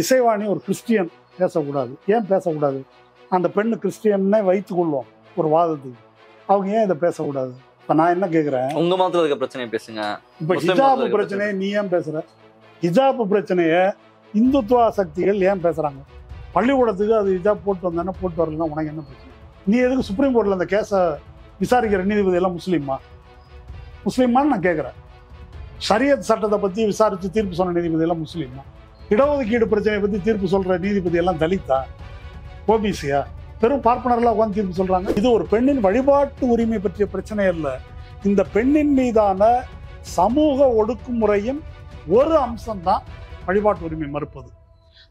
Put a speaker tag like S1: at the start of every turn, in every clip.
S1: இசைவாணி ஒரு கிறிஸ்டியன் பேசக்கூடாது. ஏன் பேசக்கூடாது? அந்த பெண்ணு கிறிஸ்டியன்னே வைத்துக் கொள்வோம் ஒரு வாதத்துக்கு. அவங்க ஏன் இதை பேசக்கூடாது? இப்போ நான் என்ன கேட்குறேன்,
S2: உங்க மதத்துல இருக்க பிரச்சனையை பேசுங்க.
S1: இப்போ ஹிஜாபு பிரச்சனையை நீ ஏன் பேசுற? ஹிஜாபு பிரச்சனையை இந்துத்துவ சக்திகள் ஏன் பேசுறாங்க? பள்ளிக்கூடத்துக்கு அது ஹிஜாப் போட்டு வந்தானே, போட்டு வரலாம், உனக்கு என்ன பிரச்சனை? நீ எதுக்கு சுப்ரீம் கோர்ட்டில் அந்த கேஸை விசாரிக்கிற நீதிபதி எல்லாம் முஸ்லீமான்னு நான் கேட்குறேன். ஷரியத் சட்டத்தை பற்றி விசாரித்து தீர்ப்பு சொன்ன நீதிபதி எல்லாம் முஸ்லீமா? இடஒதுக்கீடு பிரச்சனையை பற்றி தீர்ப்பு சொல்கிற நீதிபதி எல்லாம் தலித்தா, ஓபிசியா? பெரும் பார்ப்பனர்லாம் உட்காந்து தீர்ப்பு சொல்கிறாங்க. இது ஒரு பெண்ணின் வழிபாட்டு உரிமை பற்றிய பிரச்சனை அல்ல. இந்த பெண்ணின் மீதான சமூக ஒடுக்குமுறையின் ஒரு அம்சம்தான் வழிபாட்டு உரிமை மறுப்பது.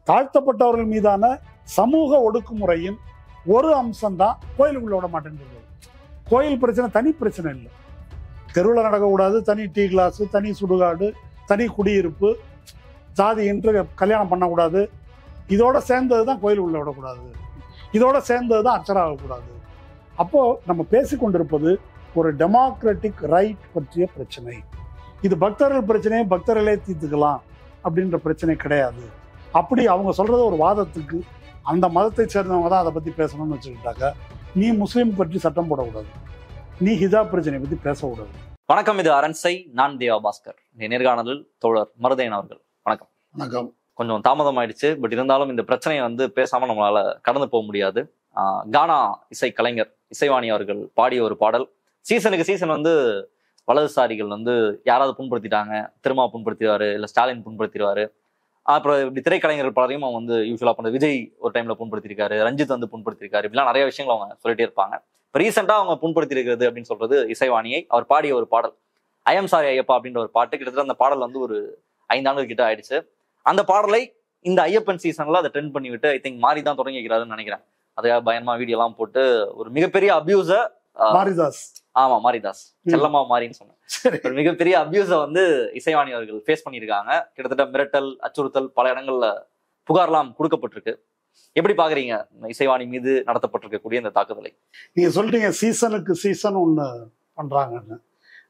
S1: தாழ்த்தப்பட்டவர்கள் மீதான சமூக ஒடுக்குமுறையின் ஒரு அம்சம்தான் கோயிலுக்குள்ள விட மாட்டேன்றது. கோயில் பிரச்சனை தனி பிரச்சனை இல்லை. தெருவில் நடக்கக்கூடாது, தனி டீ கிளாஸு, தனி சுடுகாடு, தனி குடியிருப்பு, ஜாதி என்று கல்யாணம் பண்ணக்கூடாது. இதோட சேர்ந்தது தான் கோயில் உள்ள விடக்கூடாது, இதோட சேர்ந்தது தான் அர்ச்சராகக்கூடாது. அப்போது நம்ம பேசிக்கொண்டிருப்பது ஒரு டெமோக்ராட்டிக் ரைட் பற்றிய பிரச்சனை. இது பக்தர்கள் பிரச்சனையை பக்தர்களே தீர்த்துக்கலாம் அப்படின்ற பிரச்சனை கிடையாது. அப்படி அவங்க சொல்கிறது ஒரு வாதத்துக்கு அந்த மதத்தை சேர்ந்தவங்க தான் அதை பற்றி பேசணும்னு வச்சுக்கிட்டாக்க, நீ முஸ்லீம் பற்றி சட்டம் போடக்கூடாது, நீ ஹிஜாப் பிரச்சனையை பற்றி பேசக்கூடாது.
S2: வணக்கம், இது அரண்சை. நான் தேவா பாஸ்கர். இந்த நேர்காணலில் தோழர் மருதையன் அவர்கள். வணக்கம்.
S1: வணக்கம்.
S2: கொஞ்சம் தாமதம் ஆயிடுச்சு, பட் இருந்தாலும் இந்த பிரச்சனையை பேசாம நம்மளால கடந்து போக முடியாது. கானா இசை கலைஞர் இசைவாணி அவர்கள் பாடிய ஒரு பாடல். சீசனுக்கு சீசன் வலதுசாரிகள் யாராவது புண்படுத்திட்டாங்க, திருமா புண்படுத்திடுவாரு, இல்லை ஸ்டாலின் புண்படுத்திடுவாரு. அப்புறம் இப்படி திரைக்கலைஞர்கள் பலரையும் அவங்க யூஸ்வலா பண்ண விஜய் ஒரு டைம்ல புண்படுத்திருக்காரு, ரஞ்சித் புண்படுத்திருக்காரு, இப்படிலாம் நிறைய விஷயங்கள் அவங்க சொல்லிட்டே இருப்பாங்க. இப்போ ரீசெண்டா அவங்க புண்படுத்தி இருக்கிறது அப்படின்னு சொல்றது இசைவாணியை. அவர் பாடிய ஒரு பாடல் ஐயம் சாரி ஐயப்பா அப்படின்ற ஒரு பாட்டு. கிட்டத்தட்ட அந்த பாடல் ஒரு 5 ஆண்டுகள் கிட்ட ஆயிடுச்சு. அந்த பாடலை இந்த ஐயப்பன் சீசன்ல அதை ட்ரெண்ட் பண்ணி விட்டு ஐ திங்க் மாறி தான் தொடங்கி வைக்கிறாருன்னு நினைக்கிறேன். அதை பயங்கரமா வீடியோ எல்லாம் போட்டு ஒரு மிகப்பெரிய அபியூஸ
S1: மாரிதாஸ்,
S2: ஆமா மாரிதாஸ், செல்லம்மா மாறின்னு சொன்னேன், ஒரு மிகப்பெரிய அபியூஸ இசைவாணி அவர்கள் ஃபேஸ் பண்ணியிருக்காங்க. கிட்டத்தட்ட மிரட்டல், அச்சுறுத்தல், பல இடங்கள்ல புகார்லாம் கொடுக்கப்பட்டிருக்கு. எப்படி பாக்குறீங்க இசைவாணி மீது நடத்தப்பட்டிருக்கக்கூடிய இந்த தாக்குதலை?
S1: நீங்க சொல்றீங்க சீசனுக்கு சீசன் ஒன்று பண்றாங்கன்னு.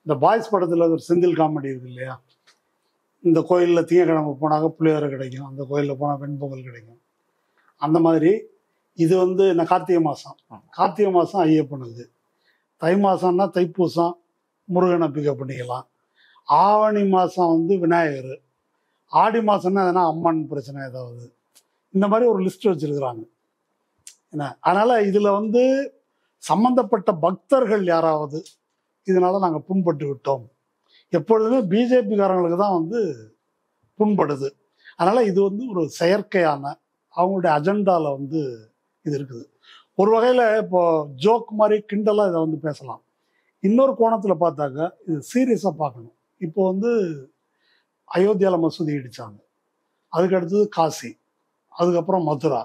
S1: இந்த பாய்ஸ் படத்துல ஒரு செந்தில் காமெடி இருக்கு இல்லையா? இந்த கோயிலில் திங்கக்கிழமை போனாக்க புளியோரை கிடைக்கும், அந்த கோயிலில் போனால் வெண்பொங்கல் கிடைக்கும். அந்த மாதிரி இது நான் கார்த்திகை மாதம் ஐயப்பனுக்கு, தை மாதம்னா தைப்பூசம் முருகனை பிக்கப் பண்ணிக்கலாம், ஆவணி மாதம் விநாயகர், ஆடி மாதம்னா எதனா அம்மன் பிரச்சனை ஏதாவது, இந்த மாதிரி ஒரு லிஸ்ட் வச்சிருக்கிறாங்க. என்ன அதனால இதில் சம்பந்தப்பட்ட பக்தர்கள் யாராவது இதனால நாங்கள் புண்பட்டு விட்டோம், எப்பொழுதுமே பிஜேபிக்காரங்களுக்கு தான் புண்படுது. அதனால இது ஒரு செயற்கையான அவங்களுடைய அஜெண்டாவில் இது இருக்குது. ஒரு வகையில் இப்போ ஜோக் மாதிரி கிண்டலாக இதை பேசலாம். இன்னொரு கோணத்தில் பார்த்தாக்க இது சீரியஸாக பார்க்கணும். இப்போ அயோத்தியாவில் மசூதி இடித்தாங்க, அதுக்கு அடுத்தது காசி, அதுக்கப்புறம் மதுரா,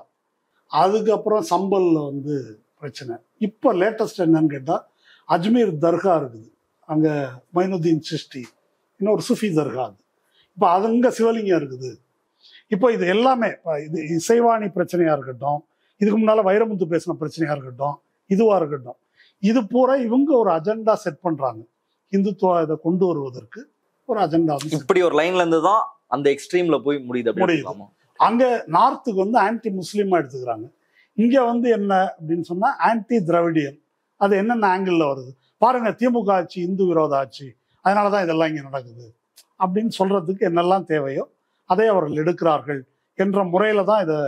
S1: அதுக்கப்புறம் சம்பலில் பிரச்சனை. இப்போ லேட்டஸ்ட் என்னன்னு கேட்டால் அஜ்மீர் தர்கா இருக்குது, அங்கே மைனுதீன் சிஷ்டி, இன்னொரு சுஃபி தர்கா, அது இப்போ அது அங்கே சிவலிங்கம் இருக்குது. இப்போ இது எல்லாமே இது இசைவாணி பிரச்சனையாக இருக்கட்டும், இதுக்கு முன்னால் வைரமுத்து பேசின பிரச்சனையாக இருக்கட்டும், இதுவாக இருக்கட்டும், இது பூரா இவங்க ஒரு அஜெண்டா செட் பண்ணுறாங்க. இந்துத்துவ இதை கொண்டு வருவதற்கு ஒரு அஜெண்டா.
S2: இப்படி ஒரு லைன்ல இருந்து தான் அந்த எக்ஸ்ட்ரீம்ல போய் முடியுது.
S1: அங்கே நார்த்துக்கு ஆன்டி முஸ்லீமாக எடுத்துக்கிறாங்க, இங்கே என்ன அப்படின்னு சொன்னால் ஆன்டி திராவிடியன். அது என்னென்ன ஆங்கிளில் வருது பாருங்க. திமுக ஆட்சி இந்து விரோத ஆட்சி, அதனால தான் இதெல்லாம் இங்கே நடக்குது அப்படின்னு சொல்றதுக்கு என்னெல்லாம் தேவையோ அதை அவர்கள் எடுக்கிறார்கள் என்ற முறையில் தான் இதை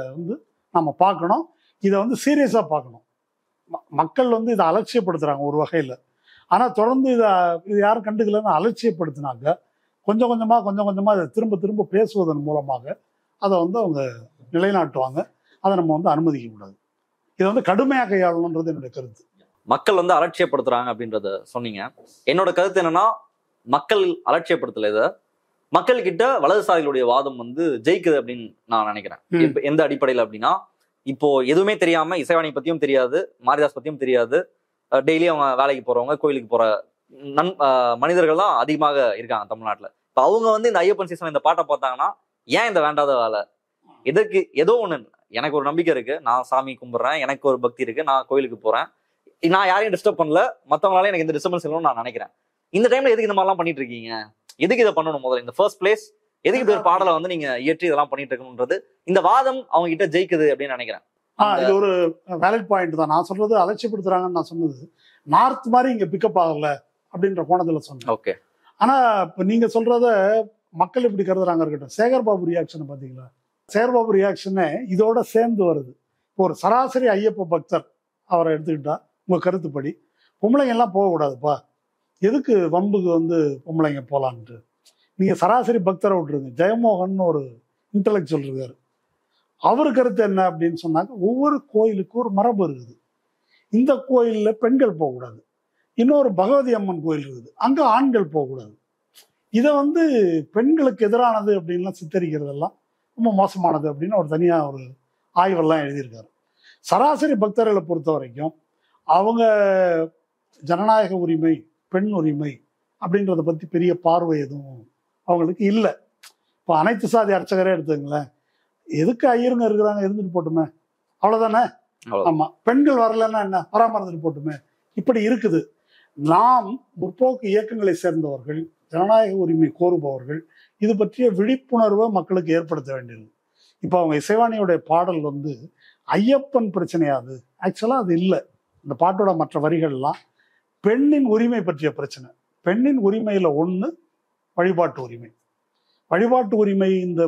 S1: நம்ம பார்க்கணும். இதை சீரியஸாக பார்க்கணும். மக்கள் இதை அலட்சியப்படுத்துகிறாங்க ஒரு வகையில். ஆனால் தொடர்ந்து இது யாரும் கண்டுக்கலன்னு அலட்சியப்படுத்தினாங்க. கொஞ்சம் கொஞ்சமாக இதை திரும்ப பேசுவதன் மூலமாக அதை அவங்க நிலைநாட்டுவாங்க. அதை நம்ம அனுமதிக்க கூடாது. இதை கடுமையாக கையாளணுன்றது என்னுடைய கருத்து.
S2: மக்கள் அலட்சியப்படுத்துறாங்க அப்படின்றத சொன்னீங்க. என்னோட கருத்து என்னன்னா, மக்கள் அலட்சியப்படுத்தல, இதை மக்கள் கிட்ட வலதுசாரிகளுடைய வாதம் ஜெயிக்குது அப்படின்னு நான் நினைக்கிறேன். எந்த அடிப்படையில் அப்படின்னா, இப்போ எதுவுமே தெரியாம இசைவாணி பத்தியும் தெரியாது, மாரிதாஸ் பத்தியும் தெரியாது, டெய்லி அவங்க வேலைக்கு போறவங்க, கோயிலுக்கு போற மனிதர்கள் தான் அதிகமாக இருக்காங்க தமிழ்நாட்டுல. இப்போ அவங்க இந்த ஐயப்பன் சீசன் இந்த பாட்டை பார்த்தாங்கன்னா, ஏன் இந்த வேண்டாத வேலை, எதற்கு? ஏதோ ஒண்ணு, எனக்கு ஒரு நம்பிக்கை இருக்கு, நான் சாமி கும்பிடுறேன், எனக்கு ஒரு பக்தி இருக்கு, நான் கோயிலுக்கு போறேன், நான் யாரையும் டிஸ்டர்ப் பண்ணல, மற்றவங்களால எனக்கு இந்த டிஸ்டர்பன்ஸ் இல்லைன்னு நான் நினைக்கிறேன். இந்த டைம்ல எதுக்கு இந்த மாதிரிலாம் பண்ணிட்டு இருக்கீங்க? எதுக்கு இதை பண்ணணும்? முதல்ல இந்த ஃபர்ஸ்ட் பிளேஸ் எதுக்கு இப்படி ஒரு பாடலை வந்து நீங்க இயற்றி இதெல்லாம் பண்ணிட்டு இருக்கணும்ன்றது இந்த வாதம் அவங்க கிட்ட ஜெயிக்குது அப்படின்னு நினைக்கிறேன்.
S1: இது ஒரு வேலிட் பாயிண்ட் தான். நான் சொல்றது அலட்சியப்படுத்துறாங்கன்னு நான் சொன்னது நார்த் மாதிரி இங்க பிக்கப் ஆகல அப்படின்ற கோணத்துல சொன்னேன்.
S2: ஓகே.
S1: ஆனா இப்ப நீங்க சொல்றத மக்கள் இப்படி கருதுறாங்க இருக்கட்டும். சேகர் பாபு ரியாக்ஷன் பாத்தீங்களா? சேகர் பாபு ரியாக்ஷனே இதோட சேர்ந்து வருது. இப்போ ஒரு சராசரி ஐயப்ப பக்தர் அவரை எடுத்துக்கிட்டா உங்க கருத்துப்படி பொம்பளைங்க எல்லாம் போகக்கூடாதுப்பா, எதுக்கு வம்புக்கு வந்து பொம்பளைங்க போலான்ட்டு நீங்க சராசரி பக்தரை விட்டுருங்க. ஜெயமோகன் ஒரு இன்டலெக்சுவல் இருக்காரு, அவரு கருத்து என்ன அப்படின்னு சொன்னாங்க, ஒவ்வொரு கோயிலுக்கும் ஒரு மரபு இருக்குது. இந்த கோயில்ல பெண்கள் போகக்கூடாது, இன்னொரு பகவதி அம்மன் கோயில் இருக்குது, அங்க ஆண்கள் போகக்கூடாது. இதை வந்து பெண்களுக்கு எதிரானது அப்படின்லாம் சித்தரிக்கிறதெல்லாம் ரொம்ப மோசமானது அப்படின்னு ஒரு தனியா ஒரு ஆய்வெல்லாம் எழுதியிருக்காரு. சராசரி பக்தர்களை பொறுத்த வரைக்கும் அவங்க ஜனநாயக உரிமை, பெண் உரிமை அப்படின்றத பத்தி பெரிய பார்வை எதுவும் அவங்களுக்கு இல்லை. இப்போ அனைத்து சாதி அர்ச்சகரே எடுத்துங்களேன், எதுக்கு ஐயருங்க இருக்கிறாங்க, இருந்துட்டு போட்டுமே, அவ்வளவுதானே. ஆமா, பெண்கள் வரலன்னா என்ன, வராம இருந்துட்டு போட்டுமே, இப்படி இருக்குது. நாம் முற்போக்கு இயக்கங்களை சேர்ந்தவர்கள், ஜனநாயக உரிமை கோருபவர்கள் இது பற்றிய விழிப்புணர்வை மக்களுக்கு ஏற்படுத்த வேண்டியது. இப்போ அவங்க இசைவாணியோடைய பாடல் வந்து ஐயப்பன் பிரச்சனையாது, ஆக்சுவலா அது இல்லை. இந்த பாட்டோட மற்ற வரிகள்லாம் பெண்ணின் உரிமை பற்றிய பிரச்சனை. பெண்ணின் உரிமையில ஒண்ணு வழிபாட்டு உரிமை. வழிபாட்டு உரிமை இந்த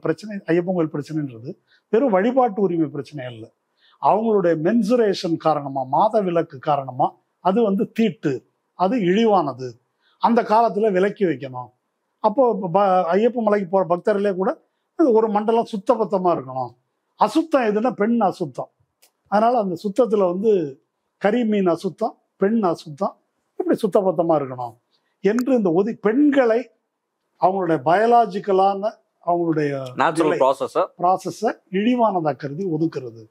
S1: பிரச்சனை, ஐயப்பன் கோயில் பிரச்சனைன்றது வெறும் வழிபாட்டு உரிமை பிரச்சனை அல்ல. அவங்களுடைய மென்சுரேஷன் காரணமா, மாத விலக்கு காரணமா அது வந்து தீட்டு, அது இழிவானது, அந்த காலத்துல விலக்கி வைக்கணும். அப்போ ஐயப்ப மலைக்கு போற பக்தர்களே கூட ஒரு மண்டலம் சுத்தபத்தமா இருக்கணும். அசுத்தம் எதுன்னா பெண் அசுத்தம். அதனால அந்த சுத்தத்துல வந்து கறி மீன் அசுத்தம், பெண் அசுத்தம், இப்படி சுத்தபத்தமா இருக்கணும் என்று இந்த பெண்களை அவங்களுடைய பயாலாஜிக்கலான அவங்களுடைய ப்ராசஸை இழிவானதா கருதி ஒதுக்குறது.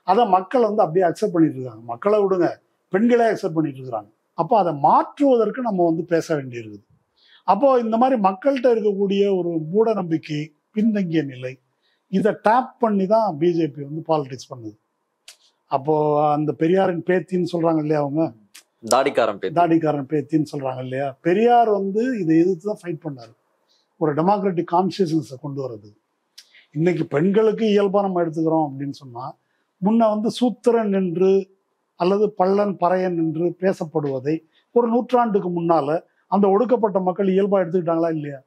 S1: அதை மக்கள் வந்து அப்படியே அக்செப்ட் பண்ணிட்டு இருக்காங்க. மக்களை விடுங்க, பெண்களே அக்செப்ட் பண்ணிட்டு இருக்கிறாங்க. அப்போ அதை மாற்றுவதற்கு நம்ம வந்து பேச வேண்டியிருக்குது. அப்போ இந்த மாதிரி மக்கள்கிட்ட இருக்கக்கூடிய ஒரு மூட நம்பிக்கை, பின்தங்கிய நிலை, இதை டேப் பண்ணி தான் பிஜேபி வந்து பாலிடிக்ஸ் பண்ணுது. அப்போ அந்த பெரியாரின் பேத்தின்னு சொல்றாங்க இல்லையா, அவங்க தாடிக்காரன் பேத்தின்னு சொல்றாங்க இல்லையா, பெரியார் வந்து இதை எதிர்த்து தான் ஃபைட் பண்ணாரு, ஒரு டெமோக்ராட்டிக் கான்சியஸ்னஸை கொண்டு வர்றது. இன்னைக்கு பெண்களுக்கு இயல்பா நம்ம எடுத்துக்கிறோம் அப்படின்னு சொன்னா, முன்ன வந்து சூத்திரன் என்று அல்லது பள்ளன் பறையன் என்று பேசப்படுவதை ஒரு நூற்றாண்டுக்கு முன்னால அந்த ஒடுக்கப்பட்ட மக்கள் இயல்பா எடுத்துக்கிட்டாங்களா இல்லையா?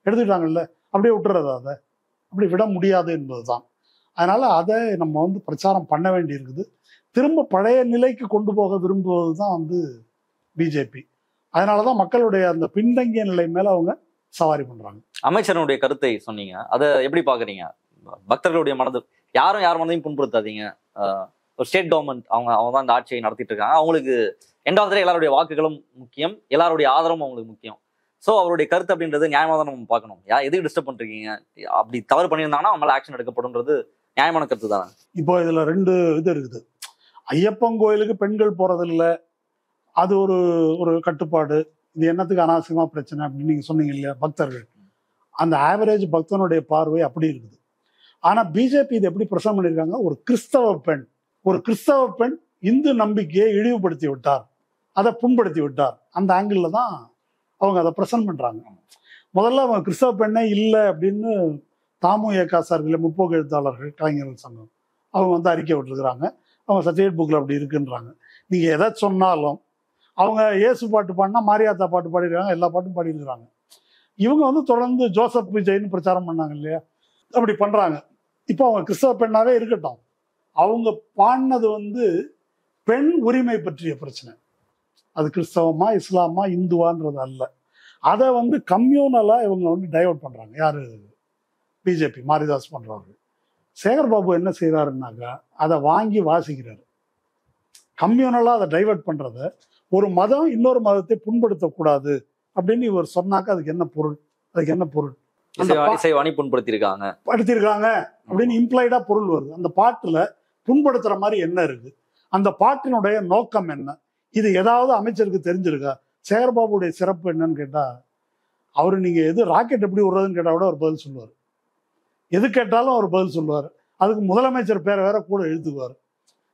S1: எடுத்துக்கிட்டாங்கல்ல. அப்படியே விட்டுறதா? அதை அப்படி விட முடியாது என்பதுதான். அதனால அதை நம்ம வந்து பிரச்சாரம் பண்ண வேண்டி இருக்குது. திரும்ப பழைய நிலைக்கு கொண்டு போக விரும்புவது தான் வந்து பிஜேபி. அதனாலதான் மக்களுடைய அந்த பின்தங்கிய நிலை மேல அவங்க சவாரி பண்றாங்க.
S2: அமைச்சருடைய கருத்தை சொன்னீங்க, அதை எப்படி பாக்குறீங்க? பக்தர்களுடைய மனது, யாரும் யார் மனதையும் புண்படுத்தாதீங்க, ஒரு ஸ்டேட் கவர்மெண்ட் அவங்க தான் இந்த ஆட்சியை நடத்திட்டு இருக்காங்க, அவங்களுக்கு எண்டாவது எல்லாருடைய வாக்குகளும் முக்கியம், எல்லாருடைய ஆதரவும் அவங்களுக்கு முக்கியம். ஸோ அவருடைய கருத்து அப்படின்றது நியாயமாக தான் நம்ம பார்க்கணும். எதுக்கு டிஸ்டர்ப் பண்ணிருக்கீங்க, அப்படி தவறு பண்ணியிருந்தாங்கன்னா அவங்களால ஆக்ஷன் எடுக்கப்படும்ன்றது நியாயமான கருத்து தானே.
S1: இப்போ இதுல ரெண்டு இது இருக்குது. ஐயப்பன் கோயிலுக்கு பெண்கள் போறதில்லை, அது ஒரு ஒரு கட்டுப்பாடு, இது என்னத்துக்கு அனாவசியமா பிரச்சனை அப்படின்னு நீங்க சொன்னீங்க இல்லையா, பக்தர்கள். அந்த ஆவரேஜ் பக்தனுடைய பார்வை அப்படி இருக்குது. ஆனா பிஜேபி இது எப்படி பிரசன்ட் பண்ணியிருக்காங்க, ஒரு கிறிஸ்தவ பெண் இந்து நம்பிக்கையை இழிவுபடுத்தி விட்டார், அதை புண்படுத்தி விட்டார், அந்த ஆங்கிள் தான் அவங்க அதை பிரசன்ட் பண்றாங்க. முதல்ல அவங்க கிறிஸ்தவ பெண்ணே இல்லை அப்படின்னு தாமுக சார்பில் முற்போக்கு எழுத்தாளர்கள் கலைஞர்கள் சங்கம் அவங்க வந்து அறிக்கை விட்டுருக்குறாங்க. அவங்க சர்டிஃபிகேட் புக்கில் அப்படி இருக்குன்றாங்க. நீங்க எதை சொன்னாலும் அவங்க இயேசு பாட்டு பாடினா மாரியாத்தா பாட்டு பாடிருக்காங்க, எல்லா பாட்டும் பாடிருக்கிறாங்க. இவங்க வந்து தொடர்ந்து ஜோசப் விஜய்னு பிரச்சாரம் பண்ணாங்க இல்லையா, அப்படி பண்றாங்க. இப்போ அவங்க கிறிஸ்தவ பெண்ணாவே இருக்கட்டும், அவங்க பாடினது வந்து பெண் உரிமை பற்றிய பிரச்சனை. அது கிறிஸ்தவமா இஸ்லாமா இந்துவான்றது அல்ல. அதை வந்து கம்யூனலா இவங்க வந்து டைவர்ட் பண்றாங்க. யாரு? பிஜேபி, மாரிதாஸ் பண்றவர்கள். சேகர் பாபு என்ன செய்யறாருன்னாக்கா அதை வாங்கி வாசிக்கிறாரு. கம்யூனலா அதை டைவர்ட் பண்றத, ஒரு மதம் இன்னொரு மதத்தை புண்படுத்தக்கூடாது அப்படின்னு இவர் சொன்னாக்க அதுக்கு என்ன பொருள்?
S2: புண்படுத்திருக்காங்க
S1: அப்படின்னு இம்ப்ளைடா பொருள் வருது. அந்த பாட்டுல புண்படுத்துற மாதிரி என்ன இருக்கு? அந்த பாட்டினுடைய நோக்கம் என்ன? இது ஏதாவது அமைச்சருக்கு தெரிஞ்சிருக்கா? சேகர்பாபுடைய சிறப்பு என்னன்னு கேட்டா, அவரு நீங்க எது ராக்கெட் எப்படி விடுறதுன்னு கேட்டா கூட அவர் பதில் சொல்லுவார். எது கேட்டாலும் அவர் பதில் சொல்லுவார். அதுக்கு முதலமைச்சர் பேரை வேற கூட எழுத்துக்குவார்.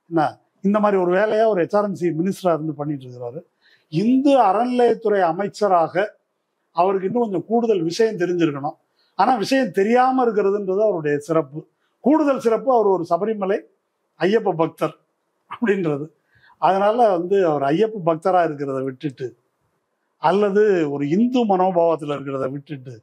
S1: என்ன, இந்த மாதிரி ஒரு வேலையா ஒரு HRMC மினிஸ்டரா இருந்து பண்ணிட்டு இருக்கிறாரு. இந்து அறநிலையத்துறை அமைச்சராக அவருக்கு இன்னும் கொஞ்சம் கூடுதல் விஷயம் தெரிஞ்சிருக்கணும். ஆனா விஷயம் தெரியாம இருக்கிறதுன்றது அவருடைய சிறப்பு. கூடுதல் சிறப்பு, அவர் ஒரு சபரிமலை ஐயப்ப பக்தர் அப்படின்றது. அதனால அவர் ஐயப்ப பக்தரா இருக்கிறத விட்டுட்டு, அல்லது ஒரு இந்து மனோபாவத்தில் இருக்கிறத விட்டுட்டு,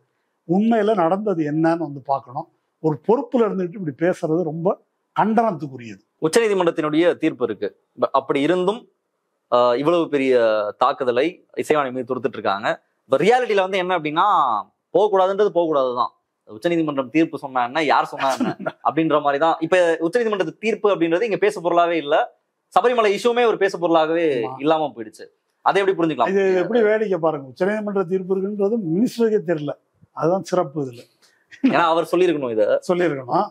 S1: உண்மையில நடந்தது என்னன்னு பார்க்கணும். ஒரு பொறுப்புல இருந்துட்டு இப்படி பேசுறது ரொம்ப கண்டனத்துக்குரியது.
S2: உச்சநீதிமன்றத்தினுடைய தீர்ப்பு இருக்கு. அப்படி இருந்தும் இவ்வளவு பெரிய தாக்குதலை இசைவாணி மீது தொடுத்துட்டு இருக்காங்க. இப்ப ரியாலிட்டியில என்ன அப்படின்னா, போகக்கூடாதுன்றது போகக்கூடாதுதான். உச்சநீதிமன்றம் தீர்ப்பு சொன்னா என்ன, யார் சொன்னா என்ன அப்படின்ற மாதிரிதான். இப்ப உச்சநீதிமன்றத்து தீர்ப்பு அப்படின்றது இங்க பேசு பொருளாவே இல்ல. சபரிமலை இஷ்யூமே ஒரு பேசு பொருளாகவே இல்லாம போயிடுச்சு. அதை எப்படி புரிஞ்சுக்கலாம்?
S1: இது எப்படி வேடிக்கை பாருங்க, உச்சநீதிமன்ற தீர்ப்பு இருக்குன்றது மினிஸ்டருக்கே தெரியல. அதுதான் சிறப்பு இதுல.
S2: ஏன்னா அவர் சொல்லியிருக்கணும், இதை சொல்லியிருக்கணும்.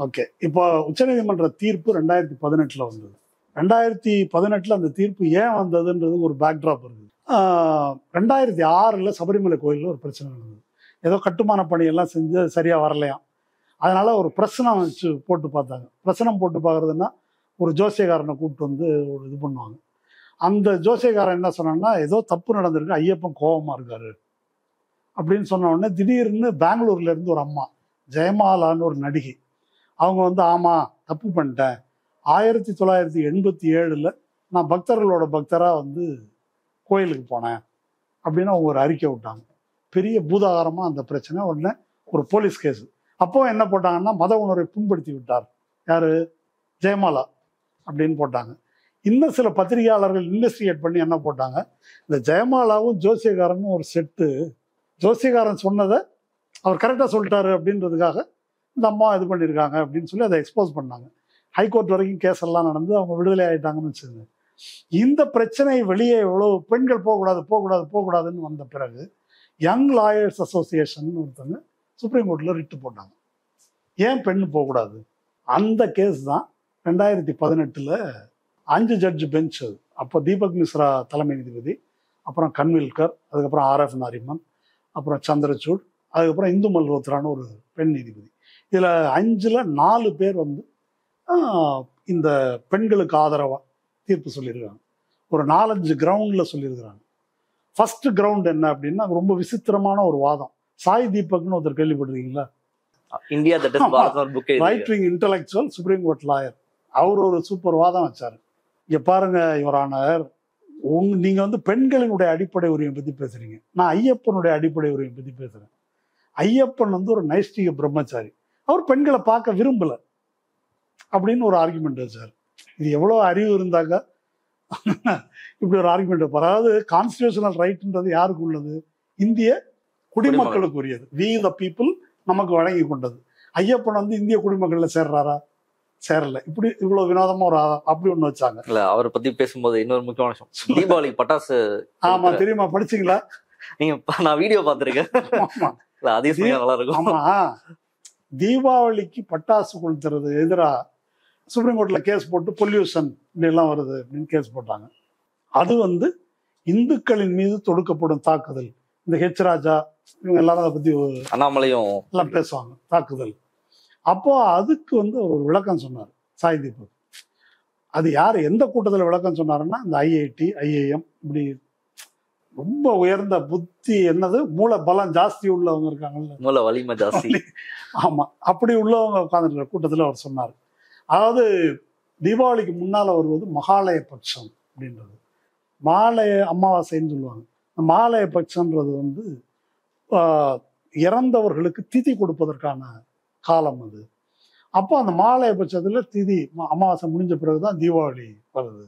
S1: ஓகே, இப்போ உச்சநீதிமன்ற தீர்ப்பு 2018 வந்தது. 2018 அந்த தீர்ப்பு ஏன் வந்ததுன்றது ஒரு பேக்ட்ராப் இருக்குது. 2006 சபரிமலை கோயிலில் ஒரு பிரச்சனை நடந்தது. ஏதோ கட்டுமான பணியெல்லாம் செஞ்சு சரியா வரலையாம். அதனால ஒரு பிரசனம் வச்சு போட்டு பார்த்தாங்க. பிரசனம் போட்டு பார்க்கறதுன்னா ஒரு ஜோசியக்காரனை கூப்பிட்டு ஒரு இது பண்ணுவாங்க. அந்த ஜோசியக்காரன் என்ன சொன்னான்னா, ஏதோ தப்பு நடந்திருக்கு, ஐயப்பன் கோபமா இருக்காரு அப்படின்னு சொன்ன உடனே திடீர்னு பெங்களூர்ல இருந்து ஒரு அம்மா, ஜெயமாலான்னு ஒரு நடிகை, அவங்க ஆமா தப்பு பண்ணிட்டேன், 1987 நான் பக்தர்களோட பக்தரா கோயிலுக்கு போனேன் அப்படின்னு அவங்க ஒரு அறிக்கை விட்டாங்க. பெரிய பூதாகாரமா அந்த பிரச்சனை. உடனே ஒரு போலீஸ் கேஸ். அப்போ என்ன போட்டாங்கன்னா, மத உணர்வை புண்படுத்தி விட்டார் யாரு, ஜெயமாலா அப்படின்னு போட்டாங்க. இன்னும் சில பத்திரிகையாளர்கள் இன்வெஸ்டிகேட் பண்ணி என்ன போட்டாங்க, இந்த ஜெயமாலாவும் ஜோசியக்காரனும் ஒரு செட்டு, ஜோசியக்காரன் சொன்னதை அவர் கரெக்டாக சொல்லிட்டாரு அப்படின்றதுக்காக இந்த அம்மா இது பண்ணியிருக்காங்க அப்படின்னு சொல்லி அதை எக்ஸ்போஸ் பண்ணாங்க. ஹைகோர்ட் வரைக்கும் கேஸ் எல்லாம் நடந்து அவங்க விடுதலை ஆயிட்டாங்கன்னு வச்சுக்கோங்க. இந்த பிரச்சனை வெளியே எவ்வளோ பெண்கள் போகக்கூடாதுன்னு வந்த பிறகு யங் லாயர்ஸ் அசோசியேஷன் ஒருத்தவங்க சுப்ரீம் கோர்ட்ல ரிட்டு போட்டாங்க, ஏன் பெண் போகக்கூடாது. அந்த கேஸ் தான் 2018 5 ஜட்ஜ் பெஞ்ச். அது அப்போ தீபக் மிஸ்ரா தலைமை நீதிபதி, அப்புறம் கன்வில்கர், அதுக்கப்புறம் RF நாரிமன், அப்புறம் சந்திரசூட், அதுக்கப்புறம் இந்து மல்ஹோத்ரான்னு ஒரு பெண் நீதிபதி. இதில் 5ல் 4 பேர் இந்த பெண்களுக்கு ஆதரவாக தீர்ப்பு சொல்லியிருக்காங்க. ஒரு 4-5 கிரவுண்டில் சொல்லியிருக்கிறாங்க. ஃபர்ஸ்ட் கிரவுண்ட் என்ன அப்படின்னா, ரொம்ப விசித்திரமான ஒரு வாதம். சாய் தீபக்னு ஒருத்தர் கேள்விப்பட்டிருக்கீங்களா?
S2: India
S1: right wing intellectual supreme court lawyer. அவர் ஒரு சூப்பர் வாதம் வச்சாரு. இங்க பாருங்க யுவர் ஆனர், நீங்க பெண்களினுடைய அடிப்படை உரிமை பத்தி பேசுறீங்க, நான் ஐயப்பனுடைய அடிப்படை உரிமை பத்தி பேசுறேன். ஐயப்பன் ஒரு நைஷ்டிக பிரம்மச்சாரி, அவர் பெண்களை பார்க்க விரும்பல அப்படின்னு ஒரு ஆர்குமெண்ட் வச்சார். இது எவ்வளவு அறிவு இருந்தாக்க இப்படி ஒரு ஆர்குமெண்ட் வைப்பார். அதாவது கான்ஸ்டிடியூஷனல் ரைட்ன்றது யாருக்கு உள்ளது? இந்திய குடிமக்களுக்கு உரியது. வி த பீப்புள் நமக்கு வழங்கி கொண்டது. ஐயப்பன் இந்திய குடிமக்கள்ல சேர்றாரா? சேரல. இப்படி இவ்வளவு வினோதமா ஒரு அப்படி ஒண்ணு வச்சாங்க.
S2: இல்ல, அவரை பத்தி பேசும்போது இன்னொரு முக்கியமான விஷயம், தீபாவளி பட்டாசு.
S1: ஆமா, தெரியுமா? படிச்சீங்களா
S2: நீங்க? நான் வீடியோ பார்த்திருக்கேன். அதையும் நல்லா இருக்கும்.
S1: ஆமா, தீபாவளிக்கு பட்டாசு கொளுத்துறது எதிரா சுப்ரீம் கோர்ட்ல கேஸ் போட்டு பொல்யூஷன் இப்படி எல்லாம் வருது அப்படின்னு கேஸ் போட்டாங்க. அது இந்துக்களின் மீது தொடுக்கப்படும் தாக்குதல். இந்த ஹெச் ராஜா இவங்க எல்லாரும் அதை பத்தி
S2: அண்ணாமலையும்
S1: எல்லாம் பேசுவாங்க, தாக்குதல். அப்போ அதுக்கு ஒரு விளக்கம் சொன்னார் சாய் தீபக். அது யார் எந்த கூட்டத்தில் விளக்கம் சொன்னாருன்னா, இந்த IIT IIM இப்படி ரொம்ப உயர்ந்த புத்தி என்னது மூல பலம் ஜாஸ்தி உள்ளவங்க இருக்காங்கல்ல,
S2: மூல வலிமை ஜாஸ்தி.
S1: ஆமா, அப்படி உள்ளவங்க உட்கார்ந்துருக்கிற கூட்டத்தில் அவர் சொன்னார். அதாவது தீபாவளிக்கு முன்னால வருவது மகாலய பட்சம் அப்படின்றது. மாலய அமாவாசைன்னு சொல்லுவாங்க. மாலய பட்சம்ன்றது இறந்தவர்களுக்கு திதி கொடுப்பதற்கான காலம் அது. அப்போ அந்த மாலய பட்சத்துல திதி அமாவாசை முடிஞ்ச பிறகுதான் தீபாவளி வருது.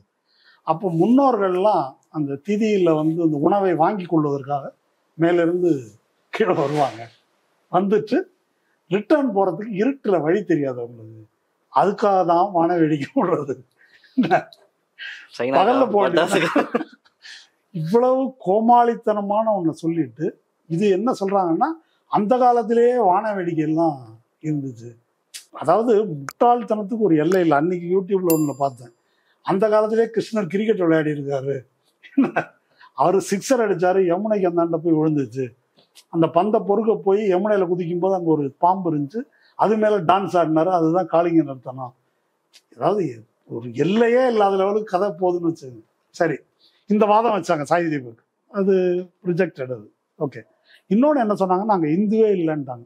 S1: அப்போ முன்னோர்கள்லாம் அந்த திதியில இந்த உணவை வாங்கி கொள்வதற்காக மேலிருந்து கீழே வருவாங்க. வந்துட்டு ரிட்டர்ன் போறதுக்கு இருட்டுல வழி தெரியாது அவங்களுக்கு. அதுக்காக தான் வான வேடிக்கை விடுறது. பகல்ல போட்டு இவ்வளவு கோமாளித்தனமான ஒண்ணு சொல்லிட்டு, இது என்ன சொல்றாங்கன்னா, அந்த காலத்திலேயே வான வேடிக்கை எல்லாம் இருந்துச்சு. அதாவது முட்டாள்தனத்துக்கு ஒரு எல்லை இல்லை. அன்னைக்கு யூடியூப்ல ஒண்ணுல பார்த்தேன், அந்த காலத்திலே கிருஷ்ணர் கிரிக்கெட் விளையாடி இருக்காரு. அவரு 6 அடிச்சாரு, யமுனைக்கு அந்தாண்ட போய் விழுந்துச்சு. அந்த பந்தை பொறுக்க போய் யமுனையில குதிக்கும் போது அங்க ஒரு பாம்பு இருந்துச்சு, அது மேல டான்ஸ் ஆடினாரு. அதுதான் காளிங்க நிறுத்தணும். அதாவது ஒரு எல்லையே இல்லாத லெவலுக்கு கதை போகுதுன்னு வச்சுங்க. சரி, இந்த வாதம் வச்சாங்க சாய் தீபக், அது ரிஜெக்டட். அது ஓகே. இன்னொன்று என்ன சொன்னாங்க, நாங்கள் இந்துவே இல்லைன்ட்டாங்க.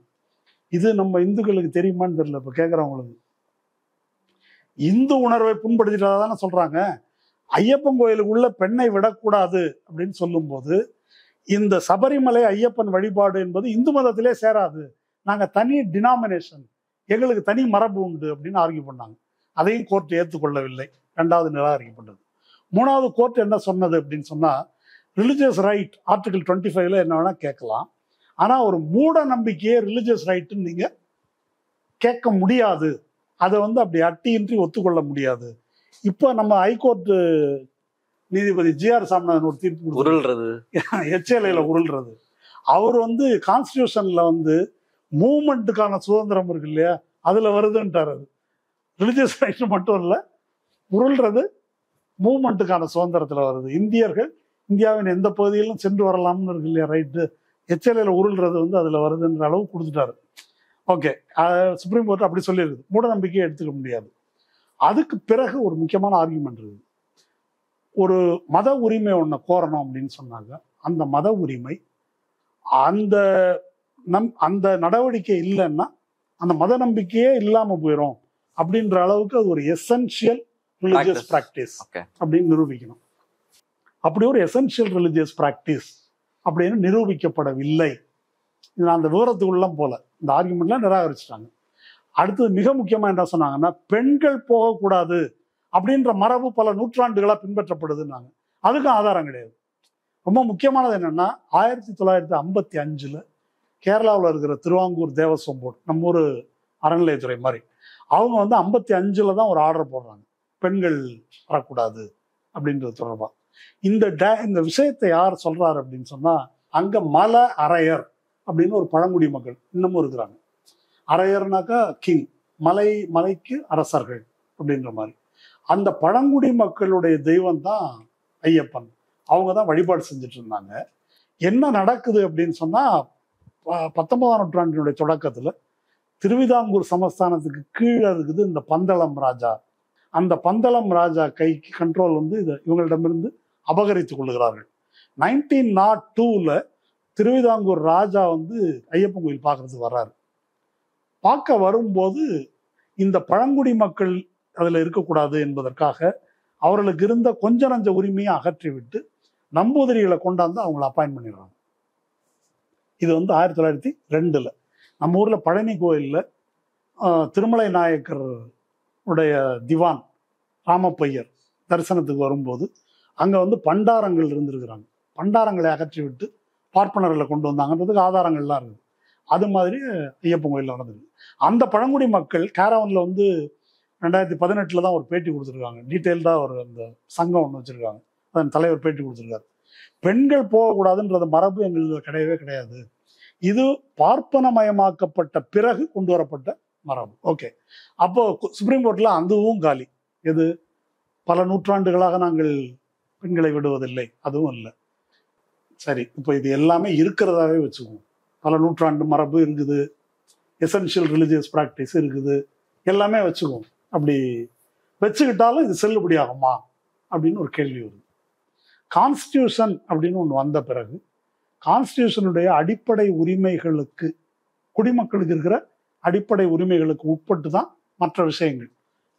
S1: இது நம்ம இந்துக்களுக்கு தெரியுமான்னு தெரியல. இப்ப கேட்கறவங்களுக்கு இந்து உணர்வை புண்படுத்திட்டாதானே சொல்றாங்க. ஐயப்பன் கோயிலுக்குள்ள பெண்ணை விடக்கூடாது அப்படின்னு சொல்லும் போது இந்த சபரிமலை ஐயப்பன் வழிபாடு என்பது இந்து மதத்திலே சேராது, நாங்க தனி டினாமினேஷன், எங்களுக்கு தனி மரபு உண்டு அப்படின்னு ஆர்கியூ பண்ணாங்க. அதையும் கோர்ட் ஏற்றுக்கொள்ளவில்லை, ரெண்டாவது நிராகரிக்கப்பட்டது. மூணாவது கோர்ட் என்ன சொன்னது அப்படின்னு சொன்னா, ரிலிஜியஸ் ரைட் ஆர்டிகல் 25 என்ன வேணா கேட்கலாம், ஆனா ஒரு மூட நம்பிக்கையே ரிலிஜியஸ் ரைட்டுன்னு நீங்க கேட்க முடியாது, அதை அப்படி அட்டியின்றி ஒத்துக்கொள்ள முடியாது. இப்போ நம்ம ஹைகோர்ட் நீதிபதி ஜிஆர் சாமிநாதன் ஒரு தீர்ப்பு
S2: உருள்றது,
S1: எச்எல்ஏல உருள்றது. அவர் கான்ஸ்டியூஷன்ல மூவ்மெண்ட்டுக்கான சுதந்திரம் இருக்கு இல்லையா, அதுல வருதுன்ட்டார். அது ரிலிஜியஸ் ரைட் மட்டும் இல்ல, உருள்றது மூவ்மெண்ட்டுக்கான சுதந்திரத்துல வருது. இந்தியர்கள் இந்தியாவின் எந்த பகுதியிலும் சென்று வரலாம்னு இருக்கு இல்லையா ரைட்டு, எச்எல்ஏல உருள்றது அதுல வருதுன்ற அளவு கொடுத்துட்டாரு. ஓகே, சுப்ரீம் கோர்ட் அப்படி சொல்லியிருக்கு, மூட நம்பிக்கையை எடுத்துக்க முடியாது. அதுக்கு பிறகு ஒரு முக்கியமான ஆர்குமெண்ட் இருக்குது. ஒரு மத உரிமை ஒன்று கோரணும் அப்படின்னு சொன்னாங்க, அந்த மத உரிமை அந்த அந்த நடவடிக்கை இல்லைன்னா அந்த மத நம்பிக்கையே இல்லாம போயிடும் அப்படின்ற அளவுக்கு அது ஒரு எசென்ஷியல் ரிலிஜியஸ் பிராக்டிஸ் அப்படின்னு நிரூபிக்கணும். அப்படி ஒரு எசென்ஷியல் ரிலிஜியஸ் பிராக்டிஸ் அப்படின்னு நிரூபிக்கப்படவில்லை. நான் அந்த விவரத்துக்குள்ளலாம் போல, இந்த ஆர்குமெண்ட்லாம் நிராகரிச்சிட்டாங்க. அடுத்தது மிக முக்கியமா என்ன சொன்னாங்கன்னா, பெண்கள் போகக்கூடாது அப்படின்ற மரபு பல நூற்றாண்டுகளா பின்பற்றப்படுதுன்னாங்க. அதுக்கும் ஆதாரம் கிடையாது. ரொம்ப முக்கியமானது என்னன்னா, 1955 கேரளாவில் இருக்கிற திருவாங்கூர் தேவஸ்வம் போர்டு, நம்ம ஊர் அறநிலையத்துறை மாதிரி, அவங்க 55 தான் ஒரு ஆர்டர் போடுறாங்க, பெண்கள் வரக்கூடாது அப்படின்றது தொடர்பா. இந்த விஷயத்தை யார் சொல்றாரு அப்படின்னு சொன்னா, அங்க மல அரையர் அப்படின்னு ஒரு பழங்குடி மக்கள் இன்னமும் இருக்கிறாங்க. அரையர்னாக்கா கிங், மலைக்கு அரசர்கள் அப்படின்ற மாதிரி. அந்த பழங்குடி மக்களுடைய தெய்வம் தான் ஐயப்பன். அவங்க தான் வழிபாடு செஞ்சுட்டு இருந்தாங்க. என்ன நடக்குது அப்படின்னு சொன்னா, 19ஆம் நூற்றாண்டினுடைய தொடக்கத்துல திருவிதாங்கூர் சமஸ்தானத்துக்கு கீழே இருக்குது இந்த பந்தளம் ராஜா. அந்த பந்தளம் ராஜா கைக்கு கண்ட்ரோல் இவங்களிடமிருந்து அபகரித்துக் கொள்ளுகிறார்கள். 1902 திருவிதாங்கூர் ராஜா ஐயப்பன் கோயில் பார்க்கறதுக்கு வர்றாரு. பார்க்க வரும்போது இந்த பழங்குடி மக்கள் அதுல இருக்கக்கூடாது என்பதற்காக அவர்களுக்கு இருந்த கொஞ்ச நஞ்ச உரிமையை அகற்றிவிட்டு நம்பூதிரிகளை கொண்டாந்து அவங்களை அப்பாயின்ட் பண்ணிடுறாங்க. இது 1902 நம்ம ஊர்ல பழனி கோயில்ல திருமலை நாயக்கர் உடைய திவான் ராமப்பையர் தரிசனத்துக்கு வரும்போது அங்க பண்டாரங்கள் இருந்திருக்கிறாங்க. பண்டாரங்களை அகற்றி விட்டு பார்ப்பனர்களை கொண்டு வந்தாங்கன்றதுக்கு ஆதாரங்கள்லாம் இருக்குது. அது மாதிரி ஐயப்பன் கோயிலில் நடந்தது. அந்த பழங்குடி மக்கள் கேரவன்ல 2018 தான் ஒரு பேட்டி கொடுத்துருக்காங்க. டீட்டெயில்டா ஒரு அந்த சங்கம் ஒன்று வச்சிருக்காங்க, அதன் தலைவர் பேட்டி கொடுத்துருக்காரு. பெண்கள் போகக்கூடாதுன்றது மரபு எங்களுக்கு கிடையவே கிடையாது, இது பார்ப்பனமயமாக்கப்பட்ட பிறகு கொண்டு வரப்பட்ட மரபு. ஓகே, அப்போ சுப்ரீம் கோர்ட்ல அதுவும் காலி. எது, பல நூற்றாண்டுகளாக நாங்கள் பெண்களை விடுவதில்லை, அதுவும் இல்லை. சரி, இப்போ இது எல்லாமே இருக்கிறதாவே வச்சுக்குவோம். பல நூற்றாண்டு மரபு இருக்குது, எசென்ஷியல் ரிலிஜியஸ் பிராக்டிஸ் இருக்குது, எல்லாமே வச்சுக்குவோம். அப்படி வச்சுக்கிட்டாலும் இது செல்லுபடி ஆகுமா அப்படின்னு ஒரு கேள்வி வருது. கான்ஸ்டியூஷன் அப்படின்னு ஒன்று வந்த பிறகு கான்ஸ்டியூஷனுடைய அடிப்படை உரிமைகளுக்கு, குடிமக்களுக்கு இருக்கிற அடிப்படை உரிமைகளுக்கு உட்பட்டு தான் மற்ற விஷயங்கள்,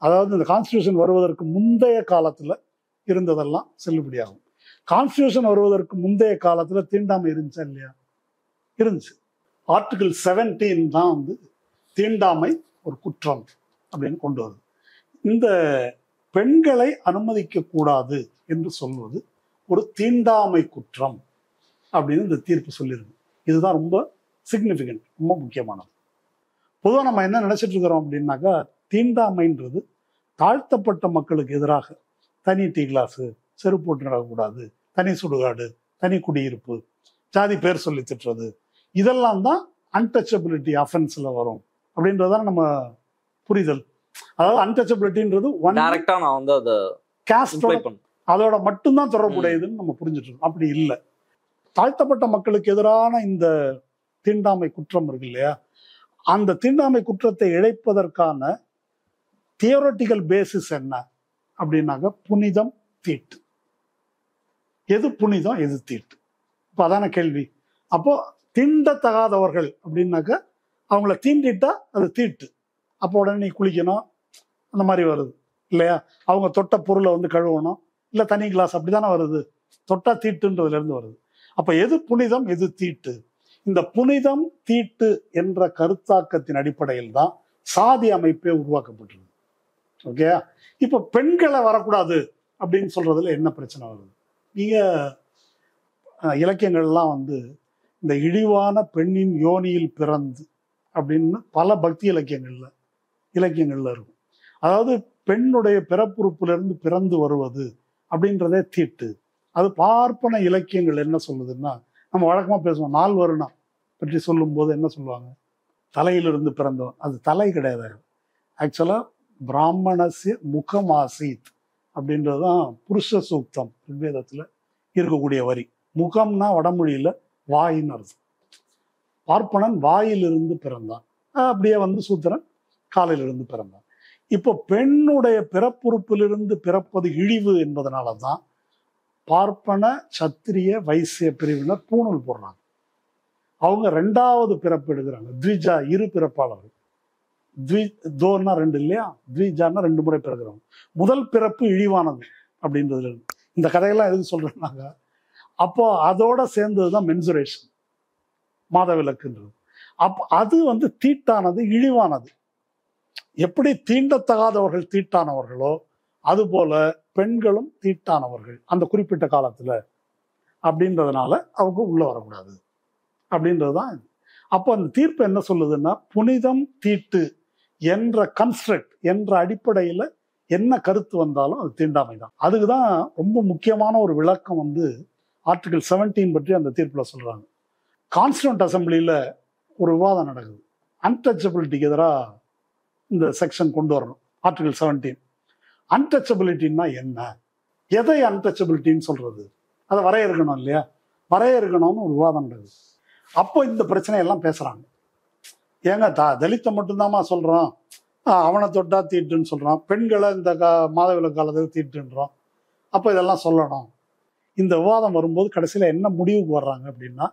S1: அதாவது இந்த கான்ஸ்டியூஷன் வருவதற்கு முந்தைய காலத்துல இருந்ததெல்லாம் செல்லுபடியாகும். கான்ஸ்டியூஷன் வருவதற்கு முந்தைய காலத்துல தீண்டாமை இருந்துச்சா இல்லையா? இருந்துச்சு. ஆர்டிகிள் 17 தான் தீண்டாமை ஒரு குற்றம் அப்படின்னு கொண்டு வருது. இந்த பெண்களை அனுமதிக்க கூடாது என்று சொல்வது ஒரு தீண்டாமை குற்றம் அப்படின்னு இந்த தீர்ப்பு சொல்லியிருக்கு. இதுதான் ரொம்ப சிக்னிஃபிகண்ட், ரொம்ப முக்கியமானது. பொதுவாக நம்ம என்ன நினைச்சிட்டு இருக்கிறோம் அப்படின்னாக்கா, தீண்டாமைன்றது தாழ்த்தப்பட்ட மக்களுக்கு எதிராக தனி டீ கிளாஸு, செருப்பு போட்டு நடக்கக்கூடாது, தனி சுடுகாடு, தனி குடியிருப்பு, ஜாதி பேர் சொல்லி திட்டுறது, இதெல்லாம் தான் அன்டச்சபிலிட்டி அஃபென்ஸ்ல வரும் அப்படின்றதான் நம்ம புரிதல். அதாவது அன்டச்சபிலிட்டின்றது அதோட மட்டும்தான் தொடர்புடையதுன்னு நம்ம புரிஞ்சுட்டு இருக்கோம். அப்படி இல்லை. தாழ்த்தப்பட்ட மக்களுக்கு எதிரான இந்த தீண்டாமை குற்றம் இருக்கு இல்லையா, அந்த தீண்டாமை குற்றத்தை இழைப்பதற்கான தியோரட்டிக்கல் பேசிஸ் என்ன அப்படின்னாக்க, புனிதம், தீட்டு. எது புனிதம், எது தீட்டு? இப்போ அதான கேள்வி. அப்போ தீண்டத்தகாதவர்கள் அப்படின்னாக்க அவங்கள தீண்டிட்டா அது தீட்டு, அப்போ உடனே நீ குளிக்கணும், அந்த மாதிரி வருது இல்லையா? அவங்க தொட்ட பொருளை வந்து கழுவணும், இல்லை தனி கிளாஸ், அப்படிதானே வருது. தொட்டா தீட்டுன்றதுல இருந்து வருது. அப்ப எது புனிதம், எது தீட்டு? இந்த புனிதம் தீட்டு என்ற கருத்தாக்கத்தின் அடிப்படையில் தான் சாதி அமைப்பே உருவாக்கப்பட்டிருக்கு. ஓகே, இப்ப பெண்களை வரக்கூடாது அப்படின்னு சொல்றதுல என்ன பிரச்சனை வருது? நீங்க இலக்கியங்கள்லாம் வந்து இந்த இழிவான பெண்ணின் யோனியில் பிறந்து அப்படின்னு பல பக்தி இலக்கியங்கள்ல இருக்கும். அதாவது பெண்ணுடைய பிறப்புறுப்பிலிருந்து பிறந்து வருவது அப்படின்றதே தீட்டு. அது பார்ப்பன இலக்கியங்கள் என்ன சொல்லுதுன்னா, நம்ம வழக்கமா பேசுவோம், நால்வருணம் பற்றி சொல்லும் போது என்ன சொல்லுவாங்க, தலையிலிருந்து பிறந்தவன். அது தலை கிடையாது. ஆக்சுவலா பிராமணசிய முகம் ஆசீத் அப்படின்றதுதான் புருஷ சூக்தம் ரிக்வேதத்துல இருக்கக்கூடிய வரி. முகம்னா வடமொழியில வாயின்னு அர்த்தம். பார்ப்பனன் வாயிலிருந்து பிறந்தான், அப்படியே வந்து சூத்திரன் காலிலிருந்து பிறந்தான். இப்போ பெண்ணுடைய பிறப்புறுப்பிலிருந்து பிறப்பது இழிவு என்பதனாலதான் பார்ப்பன சத்திரிய வைசிய பிரிவினர் பூணூல் போடுறாங்க. அவங்க ரெண்டாவது பிறப்பு எடுக்கிறாங்க. த்விஜா, இரு பிறப்பாளர்கள். தோன்னா ரெண்டு இல்லையா, த்விஜான்னா 2 முறை பிறகுறவங்க. முதல் பிறப்பு இழிவானது அப்படின்றதுல இருந்து இந்த கதையெல்லாம் எதுக்கு சொல்றாங்க, அப்போ அதோட சேர்ந்ததுதான் மென்சுரேஷன், மாதவிலக்குன்றது. அது வந்து தீட்டானது, இழிவானது. எப்படி தீண்டத்தகாதவர்கள் தீட்டானவர்களோ அதுபோல பெண்களும் தீட்டானவர்கள் அந்த குறிப்பிட்ட காலத்துல அப்படின்றதுனால அவங்க உள்ள வரக்கூடாது அப்படின்றதுதான். அப்போ அந்த தீர்ப்பு என்ன சொல்லுதுன்னா, புனிதம் தீட்டு என்ற கன்ஸ்ட்ரக்ட் என்ற அடிப்படையில என்ன கருத்து வந்தாலும் அது தீண்டாமை தான். அதுக்குதான் ரொம்ப முக்கியமான ஒரு விளக்கம் வந்து ஆர்டிகல் 17 பற்றி அந்த தீர்ப்புல சொல்றாங்க. கான்ஸ்டியூண்ட் அசம்பிளியில ஒரு விவாதம் நடக்குது, அன்டச்சபிலிட்டிக்கு எதிராக இந்த செக்ஷன் கொண்டு வரணும். ஆர்டிகல் 17 அன்டச்சபிலிட்டின்னா என்ன, எதை அன்டச்சபிலிட்டின்னு சொல்றது, அதை வரையறுக்கணும் இல்லையா, வரையறுக்கணும்னு ஒரு விவாதம் நடக்குது. அப்போ இந்த பிரச்சனையெல்லாம் பேசுறாங்க. ஏங்க தலித்தை மட்டும்தாம்மா சொல்றோம், அவனை தொட்டா தீட்டுன்னு சொல்றான், பெண்களை இந்த மாதவிலக்கு காலத்துக்கு தீட்டுன்றோம், அப்போ இதெல்லாம் சொல்லணும். இந்த விவாதம் வரும்போது கடைசியில் என்ன முடிவுக்கு வர்றாங்க அப்படின்னா,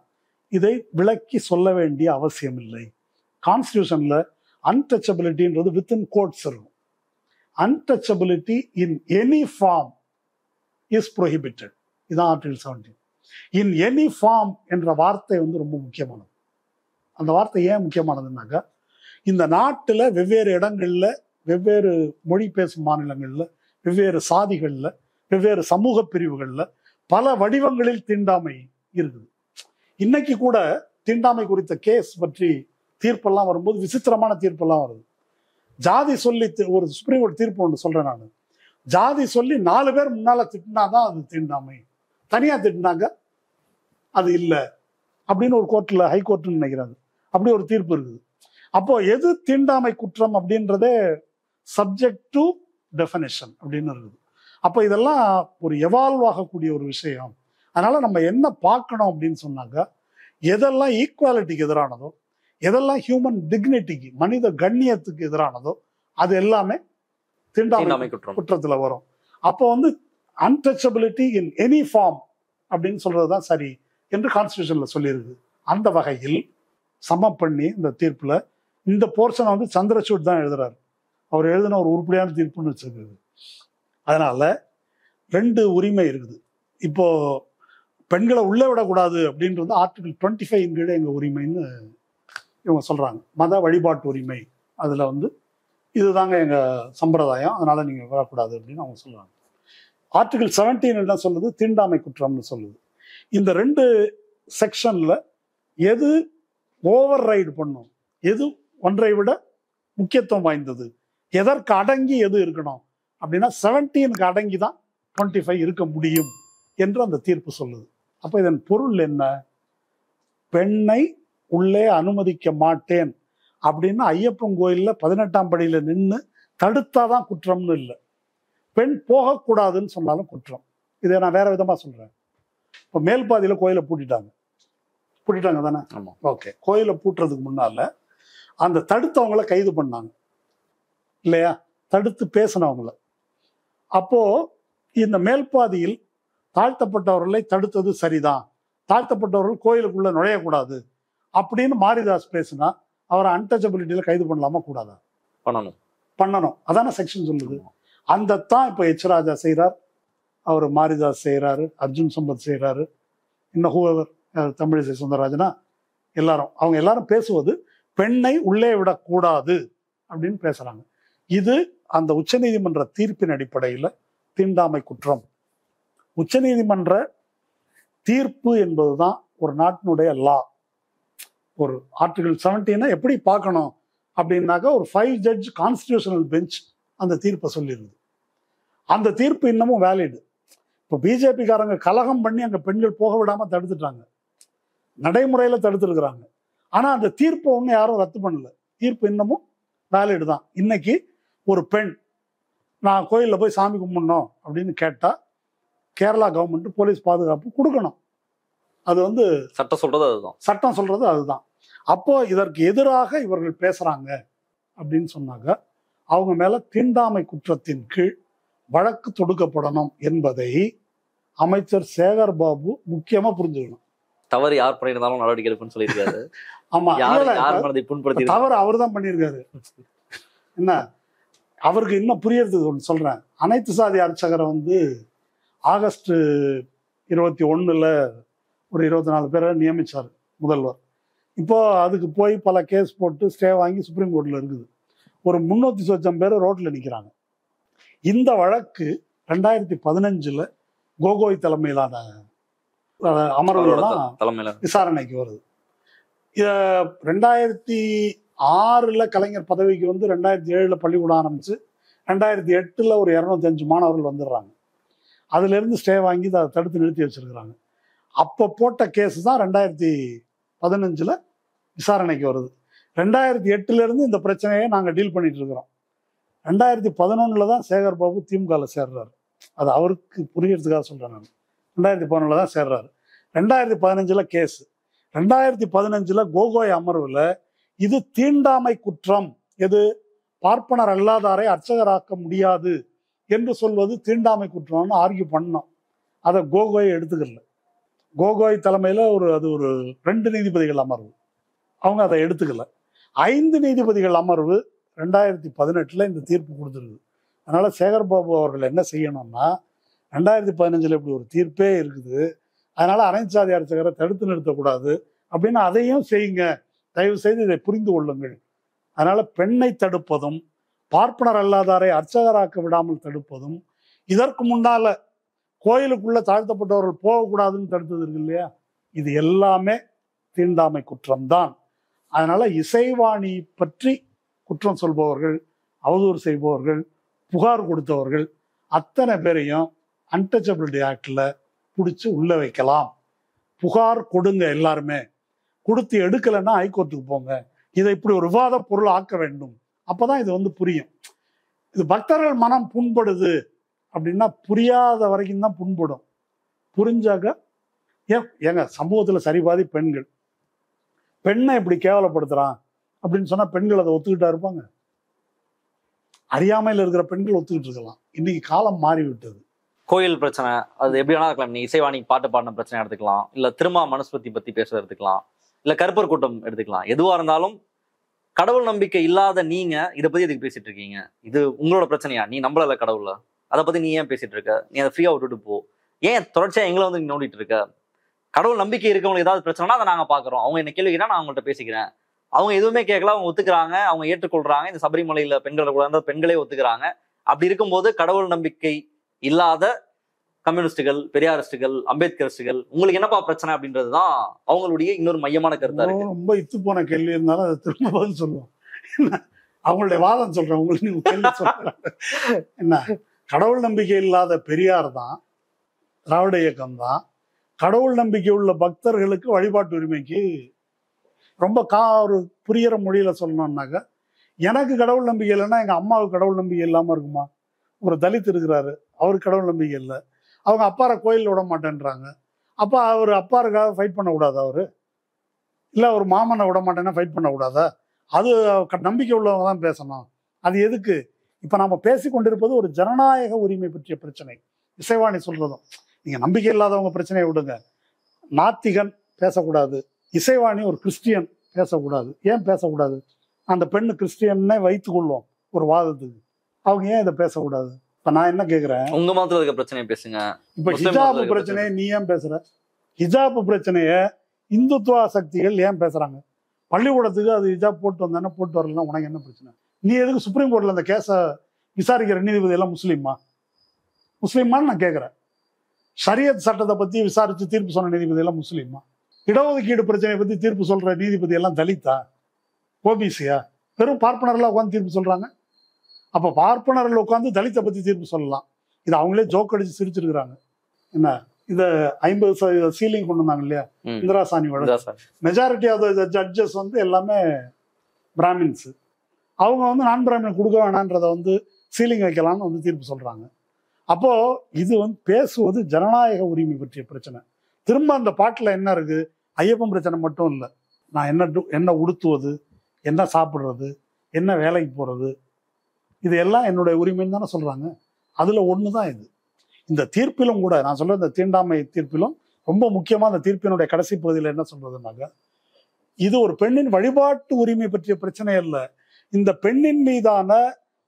S1: இதை விளக்கி சொல்ல வேண்டிய அவசியம் இல்லை. கான்ஸ்டியூஷன்ல அன்டச்சபிலிட்டின்றது வித்தின் கோட்ஸ் இருக்கும். Untouchability in any form is prohibited. இதான் ஆர்டிகல் 17. இன் எனி ஃபார்ம் என்ற வார்த்தை வந்து ரொம்ப முக்கியமானது. அந்த வார்த்தை ஏன் முக்கியமானதுன்னாக்கா, இந்த நாட்டில் வெவ்வேறு இடங்கள்ல, வெவ்வேறு மொழி பேசும் மாநிலங்கள்ல, வெவ்வேறு சாதிகள்ல, வெவ்வேறு சமூக பிரிவுகள்ல பல வடிவங்களில் தீண்டாமை இருக்குது. இன்னைக்கு கூட தீண்டாமை குறித்த கேஸ் பற்றி தீர்ப்பெல்லாம் வரும்போது விசித்திரமான தீர்ப்பெல்லாம் வருது. ஜாதி சொல்லி ஒரு சுப்ரீம் கோர்ட் தீர்ப்பு ஒன்று சொல்றேன் நான், ஜாதி சொல்லி 4 பேர் முன்னால திட்டினாதான் அது தீண்டாமை, தனியா திட்டினாங்க அது இல்லை அப்படின்னு ஒரு கோர்ட்ல, ஹை கோர்ட்னு நினைக்கிறாங்க, அப்படி ஒரு தீர்ப்பு இருக்குது. அப்போ எது தீண்டாமை குற்றம் அப்படின்றதே சப்ஜெக்ட் டு டெஃபினிஷன் அப்படின்னு இருக்குது. அப்போ இதெல்லாம் ஒரு எவால்வ் ஆகக்கூடிய ஒரு விஷயம். அதனால நம்ம என்ன பார்க்கணும் அப்படின்னு சொன்னாங்க, எதெல்லாம் ஈக்குவாலிட்டிக்கு எதிரானதோ, எதெல்லாம் ஹியூமன் டிக்னிட்டிக்கு, மனித கண்ணியத்துக்கு எதிரானதோ, அது எல்லாமே தீண்டாமை குற்றத்துல வரும். அப்போ வந்து அன்டச்சபிலிட்டி இன் எனி ஃபார்ம் அப்படின்னு சொல்றதுதான் சரி என்று கான்ஸ்டியூஷன்ல சொல்லியிருக்கு. அந்த வகையில் சம பண்ணி இந்த தீர்ப்புல இந்த போர்ஷனை வந்து சந்திரசூட் தான் எழுதுறாரு. அவர் எழுதின ஒரு உருப்படியான தீர்ப்புன்னு வச்சிருக்குது. அதனால 2 உரிமை இருக்குது. இப்போ பெண்களை உள்ளே விடக்கூடாது அப்படின்றது ஆர்டிகல் 25 கீழே எங்க உரிமைன்னு இவங்க சொல்றாங்க. மத வழிபாட்டு உரிமை, அதுல வந்து இதுதாங்க எங்க சம்பிரதாயம், அதனால நீங்க விடக்கூடாது அப்படின்னு அவங்க சொல்றாங்க. ஆர்டிகல் 17 என்ன சொல்லுது, தீண்டாமை குற்றம்னு சொல்லுது. இந்த 2 செக்ஷன்ல எது ஓவர் ரைடு பண்ணும், எது ஒன்றை விட முக்கியத்துவம் வாய்ந்தது, எதற்கு அடங்கி எது இருக்கணும் அப்படின்னா 17க்கு அடங்கி தான் 25 இருக்க முடியும் என்று அந்த தீர்ப்பு சொல்லுது. அப்ப இதன் பொருள் என்ன, பெண்ணை உள்ளே அனுமதிக்க மாட்டேன் அப்படின்னு ஐயப்பன் கோயில்ல 18ஆம் படியில நின்று தடுத்தாதான் குற்றம்னு இல்லை, பெண் போகக்கூடாதுன்னு சொன்னாலும் குற்றம். இதை நான் வேற விதமா சொல்றேன். இப்போ மேல் பாதியில கோயிலை பூட்டிட்டாங்க தானே, ஓகே, கோயிலை பூட்டுறதுக்கு முன்னால அந்த தடுத்தவங்களை கைது பண்ணாங்க இல்லையா, தடுத்து பேசினவங்கள. அப்போ இந்த மேல்பாதியில் தாழ்த்தப்பட்டவர்களை தடுத்தது சரிதான், தாழ்த்தப்பட்டவர்கள் கோயிலுக்குள்ள நுழையக்கூடாது அப்படின்னு மாரிதாஸ் பேசினா அவரை அன்டச்சபிலிட்டியில கைது பண்ணலாமா கூடாதா? பண்ணணும். அதான செக்ஷன் சொல்லுது. அந்த தான் இப்போ எச் ராஜா செய்கிறார், அவர் மாரிதாஸ் செய்கிறாரு, அர்ஜுன் சம்பத் செய்கிறாரு, இன்னும் ஹூவர் தமிழிசை சவுந்தரராஜனா எல்லாரும், அவங்க எல்லாரும் பேசுவது பெண்ணை உள்ளே விடக்கூடாது அப்படின்னு பேசுறாங்க. இது அந்த உச்சநீதிமன்ற தீர்ப்பின் அடிப்படையில் தீண்டாமை குற்றம். உச்சநீதிமன்ற தீர்ப்பு என்பதுதான் ஒரு நாட்டினுடைய லா. ஒரு ஆர்டிகல் 17 எப்படி பார்க்கணும் அப்படின்னாக்கா, ஒரு 5 ஜட்ஜ் கான்ஸ்டிடியூஷனல் பெஞ்ச் அந்த தீர்ப்பை சொல்லிடுது. அந்த தீர்ப்பு இன்னமும் வேலிடு. இப்போ பிஜேபிக்காரங்க கலகம் பண்ணி அங்கே பெண்கள் போக விடாம தடுத்துட்டாங்க, நடைமுறையில தடுத்துருக்குறாங்க. ஆனா அந்த தீர்ப்பை ஒன்றும் யாரும் ரத்து பண்ணல, தீர்ப்பு இன்னமும் வேலிடு தான். இன்னைக்கு ஒரு பெண் நான் கோயிலில் போய் சாமி கும்பிடணும் அப்படின்னு கேட்டா கேரளா கவர்மெண்ட் போலீஸ் பாதுகாப்பு கொடுக்கணும். அது வந்து
S2: சட்டம்
S1: சொல்றது அதுதான். அப்போ இதற்கு எதிராக இவர்கள் பேசுறாங்க அப்படின்னு சொன்னாங்க, அவங்க மேல தீண்டாமை குற்றத்தின் கீழ் வழக்கு தொடுக்கப்படணும் என்பதை அமைச்சர் சேகர் பாபு முக்கியமா புரிஞ்சுக்கணும்.
S2: தவறு யார் பண்ணியிருந்தாலும் நடவடிக்கை எடுப்புன்னு சொல்லியிருக்காரு.
S1: ஆமா,
S2: புண்படுத்தி
S1: தவறு அவர் தான் பண்ணியிருக்காரு. என்ன, அவருக்கு இன்னும் புரியறதுக்கு ஒன்று சொல்றேன். அனைத்து சாதி அர்ச்சகரை வந்து ஆகஸ்ட் 21 ஒரு 24 பேரை நியமிச்சார் முதல்வர். இப்போ அதுக்கு போய் பல கேஸ் போட்டு ஸ்டே வாங்கி சுப்ரீம் கோர்ட்ல இருக்குது. ஒரு 300 சொச்சம் பேர் ரோட்ல நிற்கிறாங்க. இந்த வழக்கு 2015 கோகோய் தலைமையிலான அமர்வுல தான் விசாரணைக்கு வருது. 2006 கலைஞர் பதவிக்கு வந்து 2007 பள்ளிக்கூடம் ஆரம்பிச்சு 2008 ஒரு 205 மாணவர்கள் வந்துடுறாங்க. அதுல இருந்து ஸ்டே வாங்கி அதை தடுத்து நிறுத்தி வச்சிருக்கிறாங்க. அப்போ போட்ட கேஸ் தான் 2015 விசாரணைக்கு வருது. 2008 இருந்து இந்த பிரச்சனையை நாங்கள் டீல் பண்ணிட்டு இருக்கிறோம். 2011 தான் சேகர் பாபு திமுகல சேர்றாரு. அது அவருக்கு புரியறதுக்காக சொல்றேன் நான். 2011 தான் சேர்றாரு. 2015 கேஸ். 2015 கோகோய் அமர்வுல இது தீண்டாமை குற்றம், எது பார்ப்பனர் அல்லாதாரை அர்ச்சகராக்க முடியாது என்று சொல்வது தீண்டாமை குற்றம்னு ஆர்கியூ பண்ணோம். அதை கோகோய் எடுத்துக்கல. கோகோய் தலைமையில அது ஒரு 2 நீதிபதிகள் அமர்வு, அவங்க அதை எடுத்துக்கல. 5 நீதிபதிகள் அமர்வு 2018 இந்த தீர்ப்பு கொடுத்துருது. அதனால சேகர் பாபு அவர்கள் என்ன செய்யணும்னா, 2015 இப்படி ஒரு தீர்ப்பே இருக்குது, அதனால அனைத்து சாதி அர்ச்சகரை தடுத்து நிறுத்தக்கூடாது அப்படின்னு அதையும் செய்யுங்க, தயவு செய்து இதை புரிந்து கொள்ளுங்கள். அதனால பெண்ணை தடுப்பதும் பார்ப்பனர் அல்லாதாரை அர்ச்சகராக்க விடாமல் தடுப்பதும், இதற்கு முன்னால கோயிலுக்குள்ள தாழ்த்தப்பட்டவர்கள் போகக்கூடாதுன்னு தடுத்தது இருக்கு இல்லையா, இது எல்லாமே தீண்டாமை குற்றம்தான். அதனால இசைவாணி பற்றி குற்றம் சொல்பவர்கள், அவதூறு செய்பவர்கள், புகார் கொடுத்தவர்கள் அத்தனை பேரையும் அன்டச்சபிலிட்டி ஆக்ட்ல பிடிச்சி உள்ள வைக்கலாம். புகார் கொடுங்க, எல்லாருமே கொடுத்து எடுக்கலைன்னா ஹைகோர்ட்டுக்கு போங்க. இதை இப்படி ஒரு விவாத பொருள் ஆக்க வேண்டும். அப்பதான் இது வந்து புரியும். இது பக்தர்கள் மனம் புண்படுது அப்படின்னா புரியாத வரைக்கும் தான் புண்படும். புரிஞ்சாக்க ஏங்க சமூகத்துல சரிபாதி பெண்கள், பெண்ணை இப்படி கேவலப்படுத்துறான் அப்படின்னு சொன்னா பெண்கள் அதை ஒத்துக்கிட்டா இருப்பாங்க? அறியாமையில் இருக்கிற பெண்கள் ஒத்துக்கிட்டு இருக்கலாம். இன்னைக்கு காலம் மாறிவிட்டது.
S2: கோயில் பிரச்சனை அது எப்படி வேணா இருக்கலாம். நீ இசைவாணி பாட்டு பாடின பிரச்சனை எடுத்துக்கலாம், இல்ல திருமா மனுஸ்மிருதி பத்தி பேசுறது எடுத்துக்கலாம், இல்ல கருப்பர் கூட்டம் எடுத்துக்கலாம். எதுவா இருந்தாலும் கடவுள் நம்பிக்கை இல்லாத நீங்க இதை பத்தி எதுக்கு பேசிட்டு இருக்கீங்க? இது உங்களோட பிரச்சனையா? நீ நம்பல கடவுள, அதை பத்தி நீ ஏன் பேசிட்டு இருக்க? நீ அதை ஃப்ரீயா விட்டுட்டு போ. ஏன் தொடர்ச்சியா எங்களை வந்து நீ நோண்டிட்டு இருக்க? கடவுள் நம்பிக்கை இருக்கவங்களுக்கு ஏதாவது பிரச்சனைனா அதை நாங்க பாக்குறோம். அவங்க என்ன கேள்வி கேட்டா நான் அவங்கள்ட்ட பேசிக்கிறேன். அவங்க எதுவுமே கேட்கல, அவங்க ஒத்துக்கிறாங்க, அவங்க ஏற்றுக்கொள்றாங்க. இந்த சபரிமலையில பெண்கள் கூட இருந்தால் பெண்களே ஒத்துக்கிறாங்க. அப்படி இருக்கும்போது கடவுள் நம்பிக்கை இல்லாத கம்யூனிஸ்டுகள், பெரியாரிஸ்டுகள், அம்பேத்கரிஸ்டுகள் உங்களுக்கு என்னப்பா பிரச்சனை அப்படின்றதுதான் அவங்களுடைய இன்னொரு மையமான கருத்தா இருக்கு.
S1: ரொம்ப இத்து போன கேள்வி இருந்தாலும் அதை திரும்ப பதில் சொல்லுவோம். அவங்களுடைய வாதம் சொல்றேன், உங்களுக்கு நீங்க கேள்வி சொல்ற என்ன? கடவுள் நம்பிக்கை இல்லாத பெரியார் தான், திராவிட இயக்கம் தான். கடவுள் நம்பிக்கை உள்ள பக்தர்களுக்கு வழிபாட்டு உரிமைக்கு ரொம்ப ஒரு புரியிற மொழியில சொல்லணும்னாக்க, எனக்கு கடவுள் நம்பிக்கை இல்லைன்னா எங்க அம்மாவுக்கு கடவுள் நம்பிக்கை இல்லாம இருக்குமா? ஒரு தலித் இருக்கிறாரு, அவருக்கு கடவுள் நம்பிக்கை இல்லை, அவங்க அப்பாரை கோயில் விட மாட்டேன்றாங்க. அப்ப அவர் அப்பாருக்காக ஃபைட் பண்ணக்கூடாது? அவரு இல்ல ஒரு மாமனை விட மாட்டேன்னா ஃபைட் பண்ணக்கூடாதா? அது நம்பிக்கை உள்ளவங்க தான் பேசணும். அது எதுக்கு? இப்ப நாம பேசி கொண்டிருப்பது ஒரு ஜனநாயக உரிமை பற்றிய பிரச்சனை. இசைவாணி சொல்றதும், நீங்க நம்பிக்கை இல்லாதவங்க பிரச்சனையை விடுங்க, நாத்திகன் பேசக்கூடாது, இசைவாணி ஒரு கிறிஸ்டியன் பேசக்கூடாது. ஏன் பேசக்கூடாது? அந்த பெண்ணு கிறிஸ்டியன்னே வைத்துக் கொள்வோம் ஒரு வாதத்துக்கு, அவங்க ஏன் இதை பேசக்கூடாது? இப்ப நான் என்ன கேக்குறேன்,
S2: உங்க மதத்துல இருக்க பிரச்சனையை பேசுங்க.
S1: இப்ப
S2: முஸ்லிம்
S1: ஹிஜாப்
S2: மதத்துல இருக்க
S1: பிரச்சனையை நீ ஏன் பேசுற? ஹிஜாப் பிரச்சனைய இந்துத்துவ சக்திகள் ஏன் பேசுறாங்க? பள்ளிக்கூடத்துக்கு அது ஹிஜாப் போட்டு வந்தானே, போட்டு வரலன்னா உனக்கு என்ன பிரச்சனை? நீ எதுக்கு சுப்ரீம் கோர்ட்ல அந்த கேஸை விசாரிக்கிற நீதிபதி எல்லாம் முஸ்லீமான்னு நான் கேட்கிறேன். ஷரியத் சட்டத்தை பத்தி விசாரிச்சு தீர்ப்பு சொன்ன நீதிபதி எல்லாம் முஸ்லீமா? இடஒதுக்கீடு பிரச்சனையை பத்தி தீர்ப்பு சொல்ற நீதிபதி எல்லாம் தலித்தா, ஓபிசியா? வெறும் பார்ப்பனர்லாம் உட்காந்து தீர்ப்பு சொல்றாங்க. அப்ப பார்ப்பனர்கள் உட்காந்து தலித்தை பத்தி தீர்ப்பு சொல்லலாம். இது அவங்களே ஜோக் அடிச்சு சிரிச்சிருக்கிறாங்க. என்ன இத 50% சீலிங் கொண்டு வந்தாங்க இல்லையா இந்திரா சாணி வழக்கு. மெஜாரிட்டி ஆஃப் த ஜட்ஜஸ் வந்து எல்லாமே பிராமின்ஸ். அவங்க வந்து நான் பிராமின் கொடுக்க வேணான்றதை வந்து சீலிங் வைக்கலாம்னு வந்து தீர்ப்பு சொல்றாங்க. அப்போ இது வந்து பேசுவது ஜனநாயக உரிமை பற்றிய பிரச்சனை. திரும்ப அந்த பாட்டுல என்ன இருக்கு? ஐயப்பன் பிரச்சனை மட்டும் இல்லை. நான் என்ன உடுத்துவது, என்ன சாப்பிட்றது, என்ன வேலைக்கு போறது, இது எல்லாம் என்னுடைய உரிமைன்னு தானே சொல்றாங்க. அதுல ஒண்ணுதான் இது. இந்த தீர்ப்பிலும் கூட நான் சொல்ற இந்த தீண்டாமை தீர்ப்பிலும் ரொம்ப முக்கியமா அந்த தீர்ப்பினுடைய கடைசி பகுதியில் என்ன சொல்றதுனாக்க, இது ஒரு பெண்ணின் வழிபாட்டு உரிமை பற்றிய பிரச்சனை அல்ல. இந்த பெண்ணின் மீதான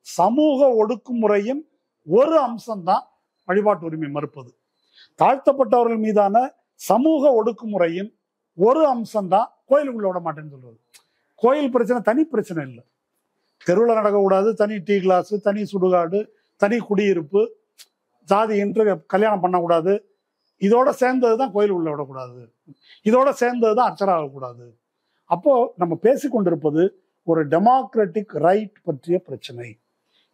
S1: சமூக ஒடுக்குமுறையின் ஒரு அம்சம்தான் வழிபாட்டு உரிமை மறுப்பது. தாழ்த்தப்பட்டவர்கள் மீதான சமூக ஒடுக்குமுறையின் ஒரு அம்சம்தான் கோயிலுக்குள்ள விட மாட்டேன்னு சொல்றது. கோயில் பிரச்சனை தனி பிரச்சனை இல்லை. தெருவில் நடக்கக்கூடாது, தனி டீ கிளாஸ், தனி சுடுகாடு, தனி குடியிருப்பு, ஜாதி என்று கல்யாணம் பண்ணக்கூடாது, இதோட சேர்ந்தது தான் கோயில் உள்ள விடக்கூடாது, இதோட சேர்ந்தது தான் அர்ச்சனை ஆகக்கூடாது. அப்போ நம்ம பேசிக்கொண்டிருப்பது ஒரு டெமோக்ராட்டிக் ரைட் பற்றிய பிரச்சனை.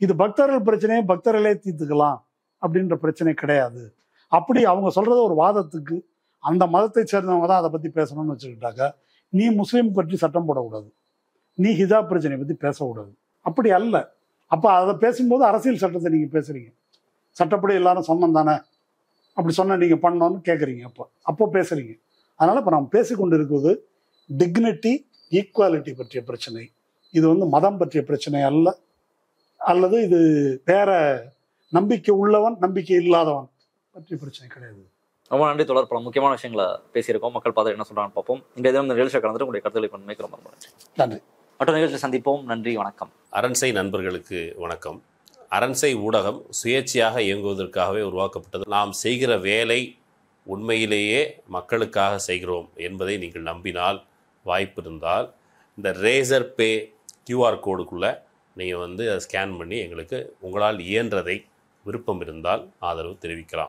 S1: இது பக்தர்கள் பிரச்சனையை பக்தர்களே தீர்த்துக்கலாம் அப்படின்ற பிரச்சனை கிடையாது. அப்படி அவங்க சொல்றது ஒரு வாதத்துக்கு அந்த மதத்தை சேர்ந்தவங்க தான் அதை பத்தி பேசணும்னு வச்சுக்கிட்டாக்க, நீ முஸ்லீம் பற்றி சட்டம் போடக்கூடாது, நீ ஹிஜாப் பிரச்சனையை பத்தி பேசக்கூடாது. அப்படி அல்ல. அப்ப அதை பேசும்போது அரசியல் சட்டத்தை நீங்க பேசுறீங்க. சட்டப்படி எல்லாரும் சொன்னோம் தானே, அப்படி சொன்ன நீங்க பண்ணணும்னு கேட்குறீங்க. அப்போ பேசுறீங்க. அதனால இப்ப நாம் பேசிக்கொண்டு இருக்கிறது டிக்னிட்டி, ஈக்குவாலிட்டி பற்றிய பிரச்சனை. இது வந்து மதம் பற்றிய பிரச்சனை அல்ல, அல்லது இது வேற நம்பிக்கை உள்ளவன் நம்பிக்கை இல்லாதவன் பற்றிய பிரச்சனை கிடையாது.
S2: ரொம்ப நன்றி தொடர். பல முக்கியமான விஷயங்களை பேசியிருக்கோம். மக்கள் பார்த்து என்ன சொல்றாங்கன்னு பார்ப்போம். இன்றைய தினம் இந்த நிகழ்ச்சியை கலந்துட்டு உங்களுடைய கருத்துக்களை பண்ணி ரொம்ப
S1: நன்றி.
S2: மற்ற நிகழ்ச்சியை சந்திப்போம். நன்றி, வணக்கம்.
S3: அரண்சை நண்பர்களுக்கு வணக்கம். அரண்சை ஊடகம் சுயேட்சையாக இயங்குவதற்காகவே உருவாக்கப்பட்டது. நாம் செய்கிற வேலை உண்மையிலேயே மக்களுக்காக செய்கிறோம் என்பதை நீங்கள் நம்பினால், வாய்ப்பு இருந்தால் இந்த ரேசர் பே கியூஆர் கோடுக்குள்ளே நீங்கள் வந்து அதை ஸ்கேன் பண்ணி எங்களுக்கு உங்களால் இயன்றதை விருப்பம் இருந்தால் ஆதரவு தெரிவிக்கலாம்.